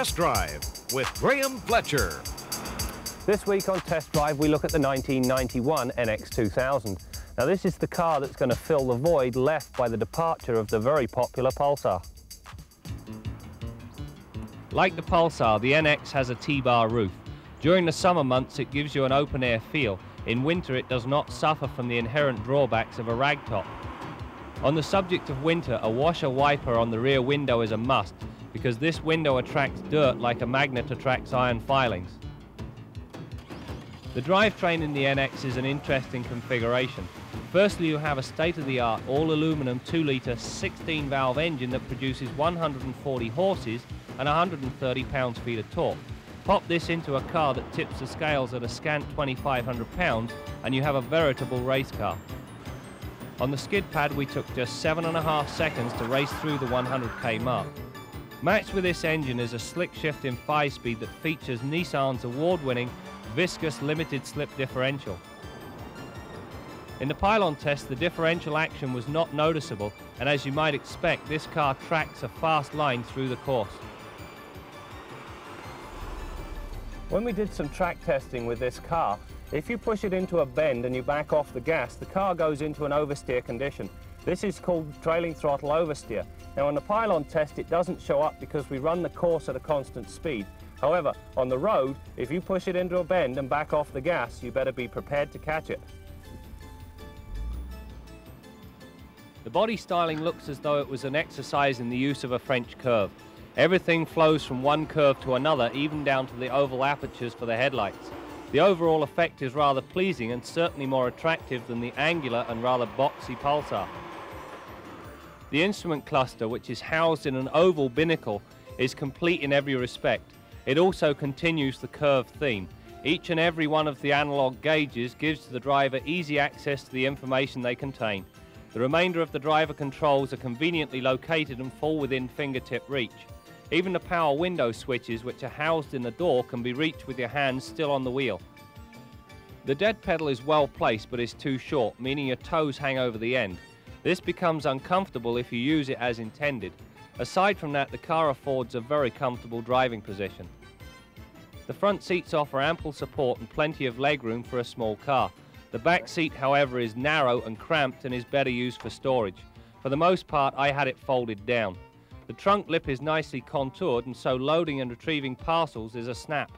Test Drive with Graeme Fletcher. This week on Test Drive we look at the 1991 NX2000. Now this is the car that's going to fill the void left by the departure of the very popular Pulsar. Like the Pulsar, the NX has a T-bar roof. During the summer months it gives you an open-air feel. In winter it does not suffer from the inherent drawbacks of a ragtop. On the subject of winter, a washer wiper on the rear window is a must, because this window attracts dirt like a magnet attracts iron filings. The drivetrain in the NX is an interesting configuration. Firstly, you have a state-of-the-art all-aluminum 2-litre 16-valve engine that produces 140 horses and 130 pounds-feet of torque. Pop this into a car that tips the scales at a scant 2,500 pounds and you have a veritable race car. On the skid pad we took just 7.5 seconds to race through the 100k mark. Matched with this engine is a slick shifting 5-speed that features Nissan's award-winning viscous limited slip differential. In the pylon test the differential action was not noticeable, and as you might expect this car tracks a fast line through the course. When we did some track testing with this car, if you push it into a bend and you back off the gas, the car goes into an oversteer condition. This is called trailing throttle oversteer. Now on the pylon test it doesn't show up because we run the course at a constant speed. However, on the road, if you push it into a bend and back off the gas, you better be prepared to catch it. The body styling looks as though it was an exercise in the use of a French curve. Everything flows from one curve to another, even down to the oval apertures for the headlights. The overall effect is rather pleasing and certainly more attractive than the angular and rather boxy Pulsar. The instrument cluster, which is housed in an oval binnacle, is complete in every respect. It also continues the curve theme. Each and every one of the analog gauges gives the driver easy access to the information they contain. The remainder of the driver controls are conveniently located and fall within fingertip reach. Even the power window switches, which are housed in the door, can be reached with your hands still on the wheel. The dead pedal is well placed but is too short, meaning your toes hang over the end. This becomes uncomfortable if you use it as intended. Aside from that, the car affords a very comfortable driving position. The front seats offer ample support and plenty of legroom for a small car. The back seat, however, is narrow and cramped and is better used for storage. For the most part, I had it folded down. The trunk lip is nicely contoured, and so loading and retrieving parcels is a snap.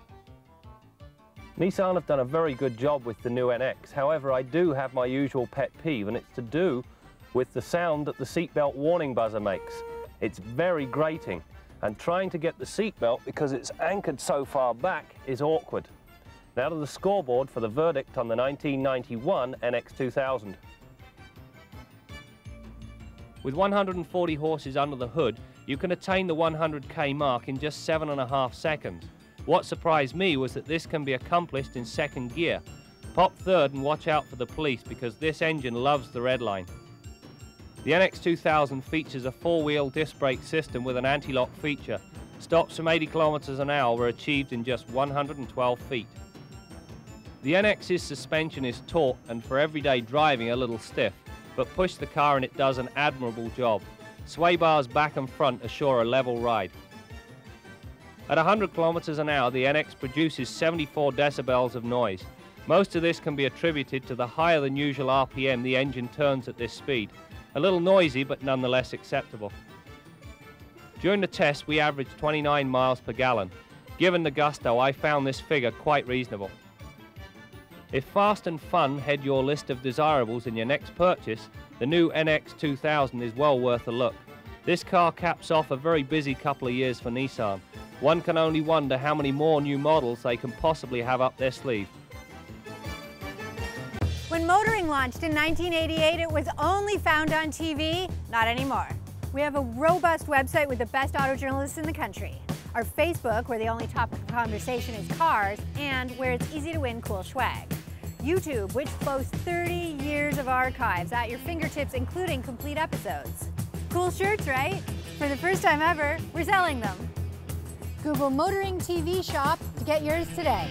Nissan have done a very good job with the new NX. However, I do have my usual pet peeve, and it's to do with the sound that the seatbelt warning buzzer makes. It's very grating, and trying to get the seatbelt because it's anchored so far back is awkward. Now to the scoreboard for the verdict on the 1991 NX2000. With 140 horses under the hood, you can attain the 100k mark in just 7.5 seconds. What surprised me was that this can be accomplished in second gear. Pop third and watch out for the police because this engine loves the red line. The NX2000 features a 4-wheel disc brake system with an anti-lock feature. Stops from 80 kilometers an hour were achieved in just 112 feet. The NX's suspension is taut and for everyday driving a little stiff, but push the car and it does an admirable job. Sway bars back and front assure a level ride. At 100 kilometers an hour, the NX produces 74 decibels of noise. Most of this can be attributed to the higher than usual RPM the engine turns at this speed. A little noisy, but nonetheless acceptable. During the test, we averaged 29 miles per gallon. Given the gusto, I found this figure quite reasonable. If fast and fun head your list of desirables in your next purchase, the new NX2000 is well worth a look. This car caps off a very busy couple of years for Nissan. One can only wonder how many more new models they can possibly have up their sleeve. When motoring launched in 1988, it was only found on TV. Not anymore. We have a robust website with the best auto journalists in the country. Our Facebook, where the only topic of conversation is cars, and where it's easy to win cool swag. YouTube, which boasts 30 years of archives at your fingertips, including complete episodes. Cool shirts, right? For the first time ever, we're selling them. Google Motoring TV Shop to get yours today.